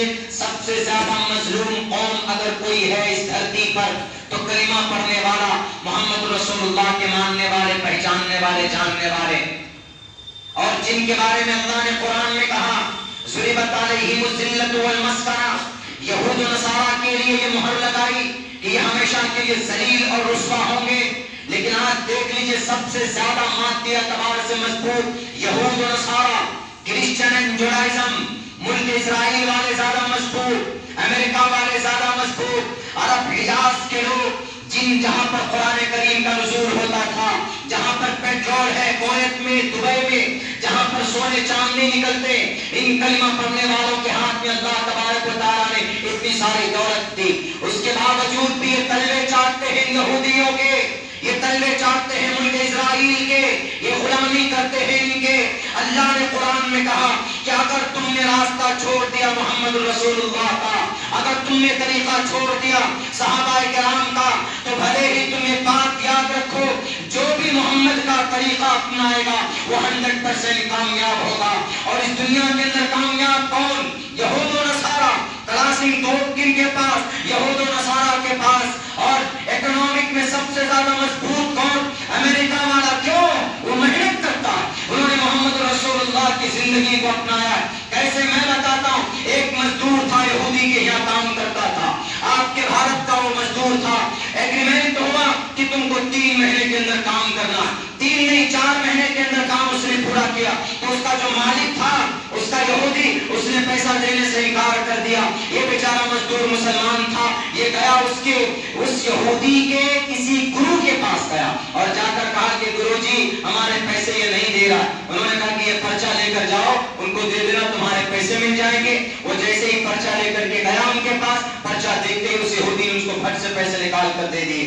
لیجئے سب سے زیادہ مظلوم قوم اگر کوئی ہے اس دھرتی پر تو کلمہ پڑھنے والا، محمد رسول اللہ کے ماننے والے، پہچاننے والے، جاننے والے، اور جن کے بارے میں اللہ نے قرآن میں کہا ضربت علیہم الذلۃ والمسکنہ، یہود و نصارہ کے لیے یہ مہر لگائی کہ یہ ہمیشہ کے لیے ذلیل اور رسوا ہوں گے۔ لیکن آج دیکھ لیجئے سب سے زیادہ مادی اعتبار سے مضبوط یہود و نصارہ، کرسچن اینڈ جوڈائزم، ملک اسرائیل والے زیادہ مضبوط، امریکہ والے زیادہ مضبوط، عرب حجاز کے لوگ جہاں پر قرآن کریم کا نزول ہوتا تھا، جہاں پر پیٹرول ہے کویت میں، دبئی میں، جہاں پر سونے چاندی نکلتے، ان کلمہ پڑھنے والوں کے ہاتھ میں اللہ تبارک و تعالیٰ نے اتنی ساری دولت دی، اس کے باوجود بھی یہ تلوے چاٹتے ہیں یہودیوں کے، یہ تلوے چاٹتے ہیں ملک اسرائیل کے، یہ غلامی کرتے ہیں ان کے۔ اللہ نے قرآن میں کہا کہ اگر تم نے راستہ چھوڑ دیا محمد رسول اللہ کا، اگر تم نے طریقہ چھوڑ دیا صحابہ کرام کا، تو بھلے ہی تم یہ بات یاد رکھو جو بھی محمد کا طریقہ اپنائے گا وہ 100% کامیاب ہوگا۔ اور اس دنیا کے اندر کامیاب کون؟ یہود و نصارہ، کلاسنگ توپ کن کے پاس؟ یہود و نصارہ کے پاس۔ اور اکنامک میں سب سے زیادہ مضبوط کون؟ امریکہ والا۔ کیوں؟ وہ محنت کرتا ہے، انہوں نے محمد رسول اللہ کی زندگی کو اپنایا ہے۔ کیسے؟ میں بتاتا ہوں، ایک مزدور تھا یہودی کے یہاں کام کرتا تھا، آپ کے بھارت کا وہ مزدور تھا، ایگریمنٹ ہوا کہ تم کو 3 مہینے کے اندر کام کرنا ہے، 3 نہیں 4 مہینے کے اندر کام اس نے پورا کیا تو اس کا جو مالک تھا اس کا یہودی، اس نے پیسہ دینے سے انکار کر دیا۔ یہ بیچارہ مزدور مسلمان تھا، یہ گیا اس یہودی کے کسی گرو کے پاس گیا اور جا کر کہا کہ گرو جی ہمارے پیسے یہ نہیں دے رہا۔ انہوں نے کہا کہ یہ پرچہ لے کر جاؤ، ان کو دے دینا، تمہارے پیسے مل جائیں گے۔ وہ جیسے ہی پرچہ لے کر کے گیا ان کے پاس، پرچہ دیکھتے ہی اس یہودی نے اس کو پھٹ سے پیسے نکال کر دے دیے۔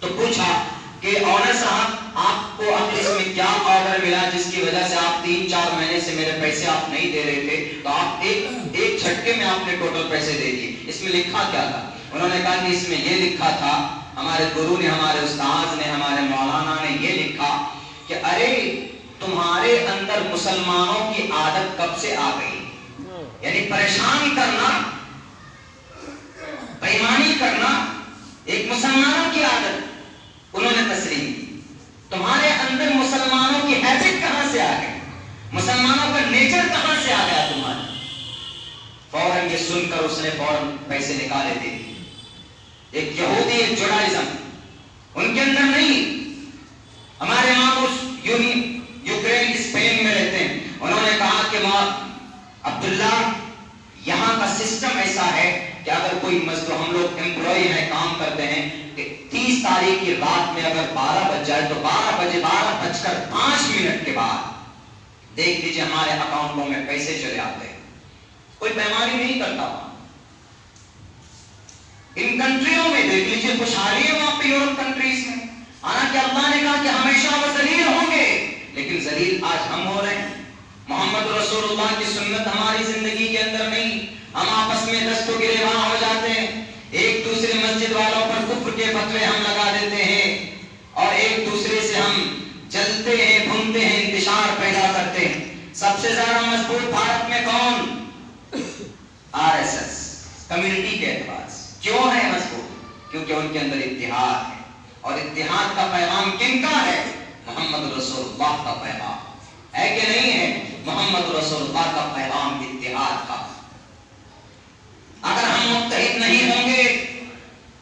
تو پوچھا کہ آنر صاحب آپ کو اب اس میں کیا آرڈر ملا جس کی وجہ سے آپ 3-4 مہینے سے میرے پیسے آپ نہیں دے رہے تھے، تو آپ ایک جھٹکے میں آپ نے ٹوٹل پیسے دے دیے، اس میں لکھا کیا تھا؟ انہوں نے کہا کہ اس میں یہ لکھا تھا، ہمارے گرو نے، ہمارے استاذ نے، ہمارے مولانا نے یہ لکھا کہ ارے تمہارے اندر مسلمانوں کی عادت کب سے آ گئی، یعنی پریشان کرنا، بےایمانی کرنا ایک مسلمانوں کی عادت۔ انہوں نے تصریح کی تمہارے اندر مسلمانوں کی ہیبٹ کہاں سے آ گئی، مسلمانوں کا نیچر کہاں سے آ گیا تمہارا؟ فوراً یہ سن کر اس نے فوراً پیسے نکالے دے دیے۔ ایک یہودی، ایک جوڈائزم ان کے اندر نہیں۔ ہمارے ماموس یوکرین اسپین میں رہتے ہیں، انہوں نے کہا کہ عبداللہ یہاں کا سسٹم ایسا ہے کہ اگر کوئی مزدور، ہم لوگ امپلائی ہیں، کام کرتے ہیں، کہ 30 تاریخ کی رات میں اگر 12 بج جائے تو 12:05 کے بعد دیکھ لیجیے ہمارے اکاؤنٹوں میں پیسے چلے آتے ہیں، کوئی بیماری نہیں کرتا۔ ان کنٹریوں میں دیکھ لیجیے خوشحالی ہے وہاں پہ، یورپ کنٹریز میں، حالانکہ اللہ نے کہا کہ ہمیشہ وہ ذلیل ہوں گے، لیکن ذلیل آج ہم ہو رہے ہیں۔ محمد رسول اللہ کی سنت ہماری زندگی کے اندر نہیں، ہم آپس میں دست و گریباں ہو جاتے ہیں، ایک دوسرے مسجد والوں پر کفر کے فتوے ہم لگا دیتے ہیں اور ایک دوسرے سے ہم جلتے ہیں، بھونتے ہیں، انتشار پیدا کرتے ہیں۔ سب سے زیادہ مضبوط بھارت میں کون؟ RSS کمیونٹی کے اعتبار سے۔ کیوں ہے مضبوط؟ کیونکہ ان کے اندر اتحاد ہے، اور اتحاد کا پیغام کن کا ہے؟ محمد رسول اللہ کا پیغام ہے کہ نہیں ہے؟ محمد رسول اللہ کا پیغام اتحاد کا۔ اگر ہم متحد نہیں ہوں گے،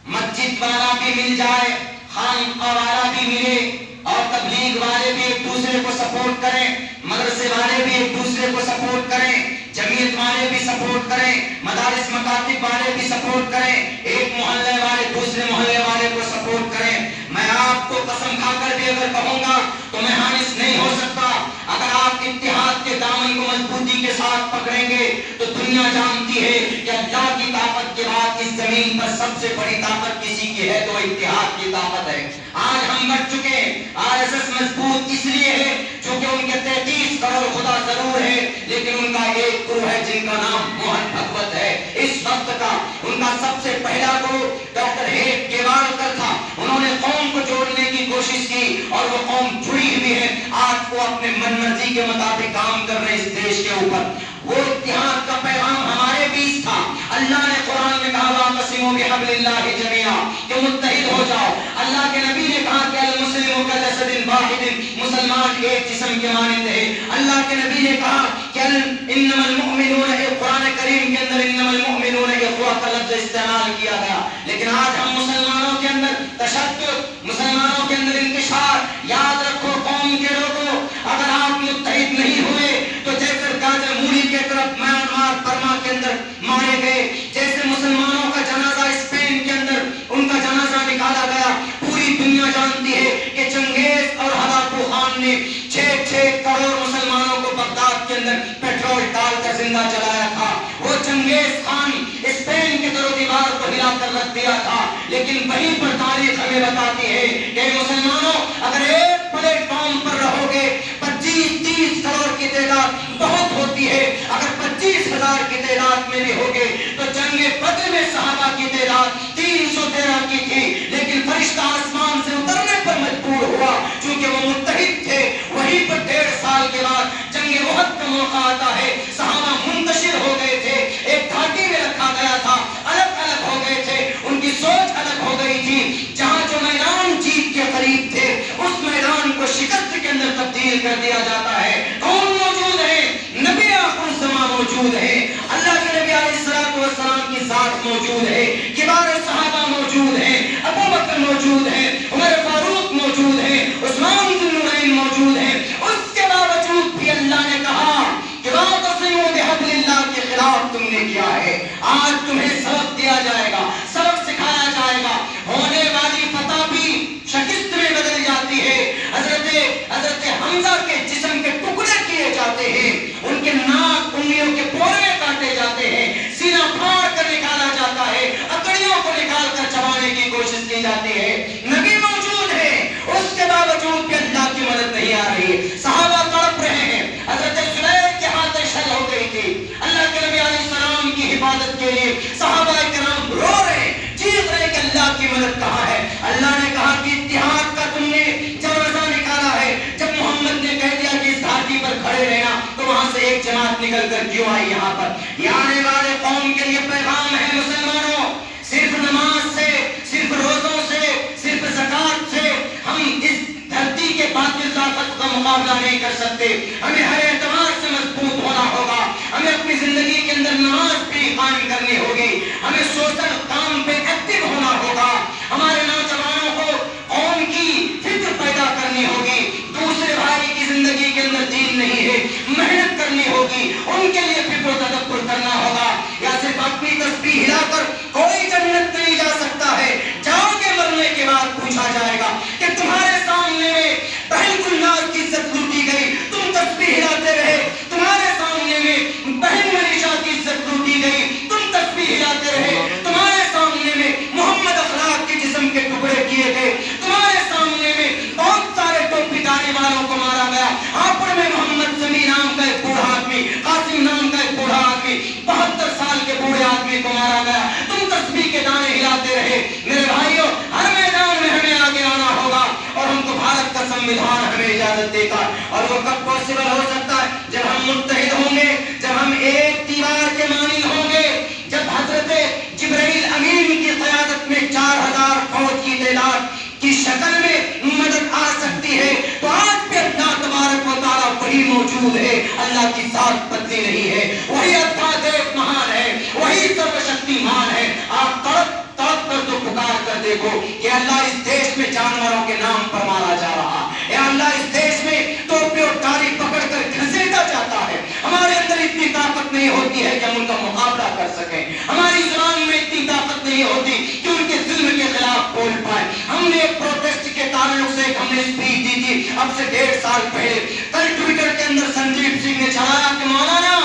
مسجد والا بھی مل جائے، خانقاہ والا بھی ملے، اور تبلیغ والے بھی ایک دوسرے کو سپورٹ کریں، مدرسے والے بھی ایک دوسرے کو سپورٹ کریں، جمعیت والے بھی سپورٹ کریں، مدارس مکاتب والے بھی سپورٹ کریں، ایک محلے والے دوسرے محلے والے کو سپورٹ کریں۔ میں آپ کو قسم کھا کر بھی اگر کہوں گا تو میں حانس نہیں ہو سکتا۔ اگر آپ اتحاد کے دامن کو مضبوطی کے ساتھ پکڑیں گے تو دنیا جانتی ہے کہ اللہ کی طاقت کے بعد اس زمین پر سب سے بڑی طاقت کسی کی ہے تو اتحاد کی طاقت ہے۔ آج ہم بڑھ چکے ہیں۔ RSS مضبوط اس لیے ہے چونکہ ان کے 33 کروڑ خدا ضرور ہے، لیکن ان کا ایک گرو ہے جن کا نام موہن بھگوت ہے۔ اس وقت کا ان کا سب سے پہلا گرو ڈاکٹر ہیڈ گیوارکر تھا۔ انہوں نے قوم کو جوڑنے کی کوشش کی اور وہ قوم جڑی ہوئی ہے۔ آج وہ اپنے من مرضی کے مطابق کام کر رہے اس دیش کے اوپر۔ وہ اتحاد کا پیغام ہمارے بیچ تھا۔ اللہ نے قرآن میں کہا واعتصموا بحبل اللہ جميعا کہ متحد ہو جاؤ۔ اللہ کے نبی نے کہا کہ المسلم کجسد واحد، مسلمان ایک جسم کے مانند ہے۔ اللہ کے نبی نے کہا کہ انما المؤمنون، قرآن کریم کے اندر انما المؤمنون اخوہ کا لفظ استعمال کیا گیا، لیکن آج ہم مسلمانوں کے اندر تشدد، مسلمانوں کے اندر انتشار۔ یاد رکھو قوم کے لوگوں، اگر آپ متحد نہیں ہوئے تو جیسے گاجر مولی کے طرف میانمار برما کے اندر مارے گئے، جیسے مسلمانوں کا جنازہ اسپین کے اندر ان کا جنازہ نکالا گیا، پوری دنیا جانتی ہے کہ چنگیز اور ہلاکو خان نے 6 کروڑ مسلمانوں کو بغداد کے اندر پیٹرول ڈال کر زندہ جلایا تھا۔ وہ چنگیز خان اسپین کے در و دیوار کو ہلا کر رکھ دیا تھا، لیکن وہیں پر تاریخ ہمیں بتاتی ہے کہ مسلمانوں اگر ایک پلیٹ فارم پر رہو گے 25-30 کروڑ کی تعداد بہت ہوتی ہے، اگر 25,000 کی تعداد میں بھی ہوگے تو جنگ بدر میں صحابہ کی تعداد 313 کی تھی، لیکن فرشتہ آسمان سے اترنے پر مجبور ہوا چونکہ وہ متحد تھے۔ وہیں پر 1.5 سال کے بعد جنگ احد کا موقع آتا ہے، صحابہ منتشر ہو گئے تھے، ایک گھاٹی میں رکھا گیا تھا، الگ الگ ہو گئے تھے، ان کی سوچ الگ ہو گئی تھی۔ جہاں جو میدان جیت کے قریب تھے اس میدان کو شکست کے اندر تبدیل کر دیا جاتا ہے۔ کون موجود ہے؟ نبی آخر الزمان موجود ہے، اللہ کے نبی علیہ السلام کی ذات موجود ہے، کبار صحابہ موجود ہیں، ابو بکر موجود ہیں، عمر فاروق موجود ہیں، عثمان بن نورین موجود ہیں۔ اس کے باوجود بھی اللہ نے کہا کہ واعتصموا بحبل اللہ کے خلاف تم نے کیا ہے۔ آج تمہیں سبق دیا جائے گا، سبق سکھایا جائے گا۔ ہونے والی فتح بھی شکست میں بدل جاتی ہے۔ حضرت حمزہ کے جسم کے ٹکڑے کیے جاتے ہیں، ان کے ناک انگلیوں کے پورے کاٹے جاتے ہیں، سینہ پھاڑ کر نکالا جاتا ہے، اکڑیوں کو نکال کر چبانے کی کوشش کی جاتی ہے۔ نبی موجود ہے، اس کے باوجود بھی اللہ کی مدد نہیں آ رہی، صحابہ تڑپ رہے ہیں۔ حضرت زبیر کے ہاتھ شل ہو گئی تھی، اللہ کے نبی علیہ السلام کی حفاظت کے لیے صحابہ کرام رو رہے، چیخ رہے کہ اللہ کی مدد کہاں ہے۔ اللہ نے کہا کہ اتحاد کا تم نے جنازہ نکالا ہے، جب محمد نے کہہ دیا کہ اس گھاٹی پر کھڑے رہنا تو وہاں سے ایک جماعت نکل کر کیوں آئی یہاں پر؟ یہ آنے والے قوم کے لیے پیغام ہے مسلمانوں، صرف نماز سے، صرف روزوں سے، صرف زکات سے ہم اس دھرتی کے باطل طاقت کا مقابلہ نہیں کر سکتے۔ ہمیں ہر اعتبار سے مضبوط ہونا ہوگا، ہمیں اپنی زندگی کے اندر نماز بھی قائم کرنی ہوگی، ہمیں سوشل کام پہ ایکٹیو ہونا ہوگا، ہمارے نوجوانوں کو قوم کی فکر پیدا کرنی ہوگی۔ دوسرے بھائی کی زندگی کے اندر دین نہیں ہے، محنت کرنی ہوگی، ان کے لیے فکر و تدبر کرنا ہوگا۔ یا صرف اپنی تسبیح ہلا کر کوئی جنت نہیں جا سکتا ہے۔ جاؤ کے مرنے کے بعد پوچھا جائے گا کہ تمہارے سامنے میں بہن گلناز کی عزت لوٹی گئی، تم تسبیح ہلاتے رہے، تمہارے سامنے میں بہن منیشا کی عزت لوٹی گئی، تم تسبیح ہلاتے رہے، تمہارے سامنے میں محمد اخلاق کے جسم کے ٹکڑے کیے گئے، تمہارے سامنے میں بہت سارے ٹوپی داڑھی والوں کو مارا گیا، ہاپڑ میں محمد سمیع نام کا ایک بوڑھا آدمی، قاسم نام کا ایک بوڑھا آدمی، 72 سال کے بوڑھے آدمی کو مارا گیا، تم تسبیح کے دانے ہلاتے رہے۔ میرے بھائیوں، ہر میدان میں ہمیں آگے آنا ہوگا اور ہم کو بھارت کا سنویدھان ہمیں اجازت دے گا، اور وہ کب پاسبل ہو سکتا ہے؟ جب ہم متحد ہوں گے، جب ہم ایک دیوار کے مانند ہوں گے، جب حضرت جبرائیل امین کی قیادت میں 4000 فوج کی تعداد کی شکل میں مدد آ سکتی ہے، تو آج بھی اللہ تبارک و تعالیٰ وہی موجود ہے، اللہ کی ذات بدلی نہیں ہے، وہی اتھادیو مہان ہے، وہی سرو شکتی مان ہے۔ آپ تڑپ تڑپ کر تو پکار کر دیکھو کہ اللہ اس دیش میں جانوروں کے نام پر مارا جا رہا ہے، اللہ اس دیش میں ٹوپی اور ڈاڑھی پکڑ کر گھسیٹا جاتا ہے۔ ہمارے اندر اتنی طاقت نہیں ہوتی ہے کہ ہم ان کا مقابلہ کر سکیں، ہماری زبان میں اتنی طاقت نہیں ہوتی کہ ان کے ظلم کے خلاف بول پائے۔ ہم نے ایک پروٹیسٹ کے تعلق سے ہم نے اسپیچ دی تھی اب سے 1.5 سال پہلے، کل ٹویٹر کے اندر سنجیو سنگھ نے چڑھایا کہ مولانا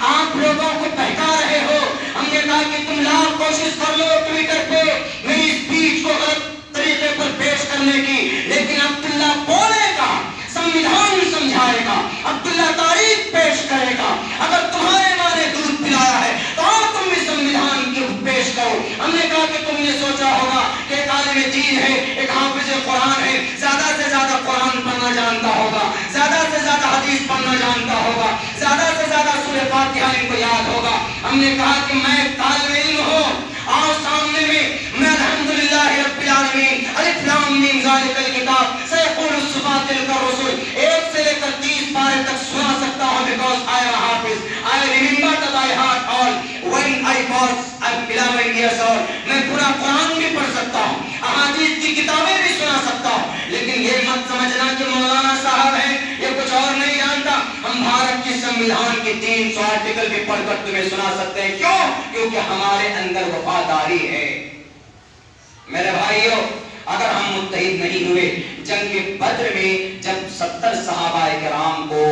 آپ لوگوں کو بہکا رہے ہو۔ ہم نے کہا کہ تم لاکھ کوشش کر لو ٹویٹر پہ میری اسپیچ کو غلط طریقے پر پیش کرنے کی، لیکن عبداللہ بولے گا، سنویدھان سمجھائے گا، عبداللہ تاریخ پیش کرے گا۔ اگر تمہارے مارے دودھ پلایا ہے تو آؤ تم بھی سنویدھان کی پیش کرو۔ ہم نے کہا کہ تم نے سوچا ہوگا کہ ایک عالم دین ہے، ایک حافظ قرآن ہے، زیادہ سے زیادہ قرآن پڑھنا جانتا ہوگا، زیادہ سے زیادہ حدیث پڑھنا جانتا ہوگا، زیادہ سے زیادہ سورہ فاتحہ ان کو یاد ہوگا. ہم نے کہا کہ میں طالب علم ہوں، آؤ سامنے میں الحمدللہ رب العالمین الف لام میم ذالک الکتاب سیقول الصفا تلک الرسل 1 سے لے کر 30 پارے تک سنا سکتا ہوں because I am a hafiz. I remember that I had all when I was 11 years old. میں پورا قرآن بھی پڑھ سکتا ہوں، احادیث کی کتابیں بھی سنا سکتا ہوں. لیکن یہ مت سمجھنا کہ مولانا صاحب ہیں یہ کچھ اور نہیں جانتا. ہم بھارت کی سنویدھان کی 300 آرٹیکل بھی پڑھ کر تمہیں سنا سکتے ہیں. کیوں؟ کیونکہ ہمارے اندر وفاداری ہے. میرے بھائیوں، اگر ہم متحد نہیں ہوئے، جنگ بدر میں جب 70 صحابہ کرام کو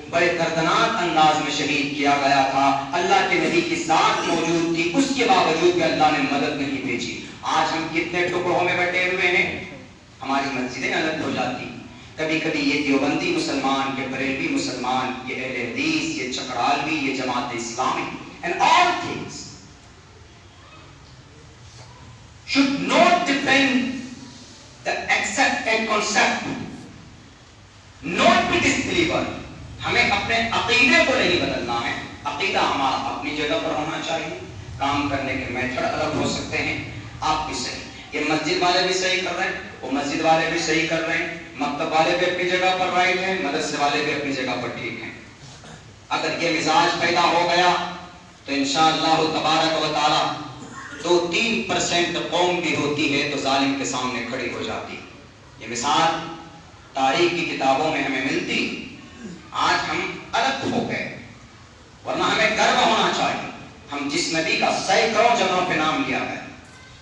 بڑے دردناک انداز میں شہید کیا گیا تھا، اللہ کے نبی کی ذات موجود تھی، اس کے باوجود بھی اللہ نے مدد نہیں بھیجی. آج ہم کتنے ٹکڑوں میں بٹے ہوئے ہیں، ہماری مسجدیں الگ ہو جاتی. کبھی کبھی یہ دیوبندی مسلمان، یہ بریلوی مسلمان، یہ اہل حدیث، یہ چکرالوی، یہ Jamaat Islami and all things should not depend the accept a concept, not be disbeliever. ہمیں اپنے عقیدے کو نہیں بدلنا ہے. عقیدہ ہمارا اپنی جگہ پر ہونا چاہیے. کام کرنے کے میتھڈ الگ ہو سکتے ہیں. آپ بھی صحیح، یہ مسجد والے بھی صحیح کر رہے ہیں، وہ مسجد والے بھی صحیح کر رہے ہیں، مکتب والے بھی اپنی جگہ پر رائٹ ہیں، مدرسے والے بھی اپنی جگہ پر ٹھیک ہیں. اگر یہ مزاج پیدا ہو گیا تو انشاءاللہ تبارک و تعالی 2-3% قوم بھی ہوتی ہے تو ظالم کے سامنے کھڑی ہو جاتی. یہ مثال تاریخ کی کتابوں میں ہمیں ملتی. آج ہم الگ ہو گئے، ورنہ ہمیں گرو ہونا چاہیے. ہم جس نبی کا سینکڑوں جگہوں پہ نام لیا ہے،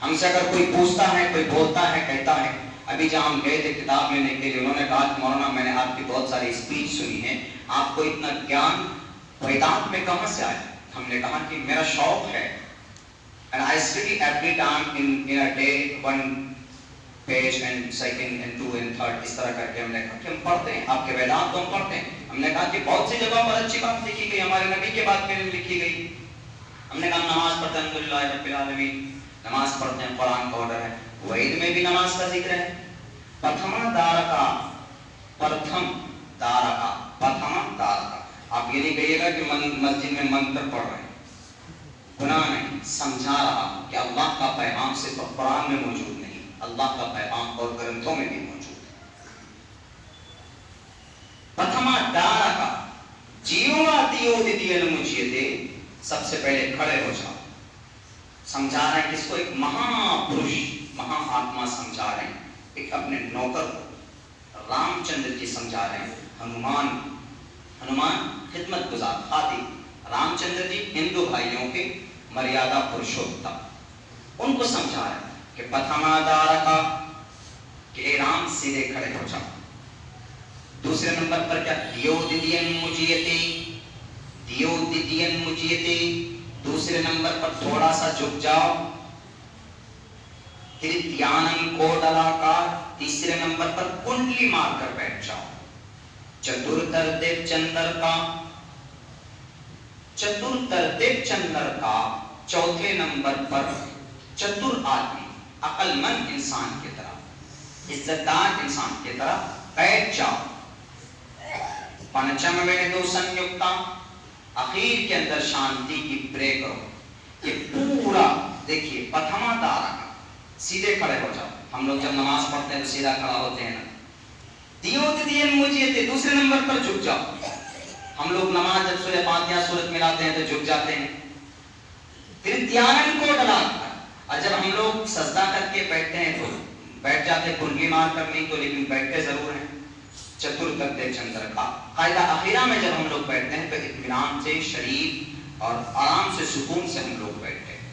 ہم سے اگر کوئی پوچھتا ہے، کوئی بولتا ہے، کہتا ہے. ابھی جہاں ہم گئے تھے کتاب لینے کے لیے، انہوں نے کہا کہ مولانا میں نے آپ کی بہت ساری اسپیچ سنی ہے، آپ کو اتنا گیان ویدانت میں کہاں سے آیا؟ ہم نے کہا کہ میرا شوق ہے. And I study every time in a day 1 page and second and 2 and 3 اس طرح کر کے ہم نے کہا کہ ہم پڑھتے ہیں آپ کے ویدانت کو ہم پڑھتے ہیں. ہم نے کہا کہ بہت سی جگہ پر اچھی بات لکھی گئی، ہمارے نبی کے بات میں لکھی گئی. ہم نے کہا نماز پڑھتے ہیں الحمدللہ رب العالمین، نماز پڑھتے ہیں، قرآن کا آرڈر ہے. وعید میں بھی نماز کا ذکر ہے. پرتھما دارکا، پرتھم دارکا، پرتھما دارکا. آپ یہ نہیں کہیے گا کہ مسجد میں منتر پڑھ رہے ہیں. گناہ نہیں، سمجھا رہا کہ اللہ کا پیغام صرف قرآن میں موجود نہیں، اللہ کا پیغام اور گرنتھوں میں بھی موجود ہے. پرتھما دارکا جیوا دیو دیل مجھے، سب سے پہلے کھڑے ہو جاؤ. سمجھا رہے ہیں کس کو؟ ایک مہا پروش، مہا آتما سمجھا رہے ہیں. ایک اپنے نوکر کو رام چندر جی سمجھا رہے ہیں. ہنومان خدمت گزار خادم، رام چندر جی ہندو بھائیوں کے مریادہ پرشوتم، ان کو سمجھا رہے ہیں کہ پتھما دارکا، کہ اے رام سیدھے کھڑے ہو جاؤ. دوسرے نمبر پر کیا؟ دیو دیدین مجیتے، دیو دیدین مجیتے. دوسرے نمبر پر تھوڑا سا جھک جاؤ. تریتیانم کو ڈلاکار. تیسرے نمبر پر کنڈلی مار کر بیٹھ جاؤ. چتر دیو چندر کا، چتر دیو چندر کا. چوتھے نمبر پر چتر آدمی، عقل مند انسان کی طرح، عزت دار انسان کی طرح بیٹھ جاؤ. پنچم ویدو سنیکتا، اخیر کے اندر شانتی کی پرے کرو. یہ پورا دیکھیے پتھما دارکا، سیدھے کھڑے ہو جاؤ. ہم لوگ جب نماز پڑھتے ہیں تو سیدھا کھڑا ہوتے ہیں نا. دیو دیدین مجھے، دوسرے نمبر پر جھک جاؤ. ہم لوگ نماز جب سورہ فاتحہ سورت ملاتے ہیں تو جھک جاتے ہیں. پھر دھیان کو ڈلا، اور جب ہم لوگ سجدہ کر کے بیٹھتے ہیں تو بیٹھ جاتے ہیں کنڈلی مار کر نہیں تو، لیکن بیٹھتے ضرور ہیں. چتر دیو چندر کا قاعدہ اخیرہ میں جب ہم لوگ بیٹھتے ہیں تو اطمینان سے، شریف اور آرام سے، سکون سے ہم لوگ بیٹھتے ہیں.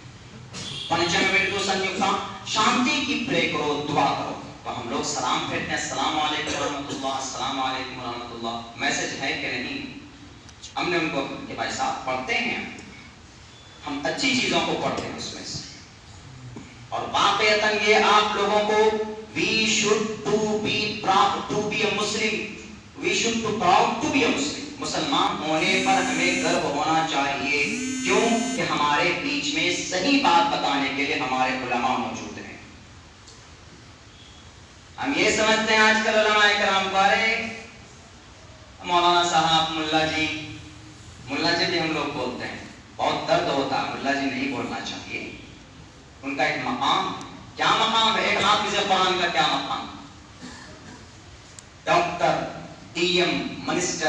پنچم ویدو سنیکتا، شانتی کی پرے کرو، دعا کرو. تو ہم لوگ سلام پھیرتے ہیں، السلام علیکم ورحمۃ اللہ، السلام علیکم ورحمۃ اللہ. میسج ہے کہ نہیں؟ ہم نے ان کو کہ بھائی صاحب پڑھتے ہیں، ہم اچھی چیزوں کو پڑھتے ہیں اس میں سے. اور واقعتاً یہ آپ لوگوں کو we should to be proud to be a Muslim, we should to proud to be a Muslim. مسلمان ہونے پر ہمیں گرو ہونا چاہیے. کیوں؟ کہ ہمارے بیچ میں صحیح بات بتانے کے لیے ہمارے علماء موجود ہیں. ہم یہ سمجھتے ہیں آج کل علماء کرام بارے مولانا صاحب، ملا جی، ملا جی بھی ہم لوگ بولتے ہیں، بہت درد ہوتا ہے، ملا جی نہیں بولنا چاہیے، ان کا ایک مقام، کیا مقام ہے، ایک حافظ قرآن کا کیا مقام، ڈاکٹر، ڈی ایم، منسٹر،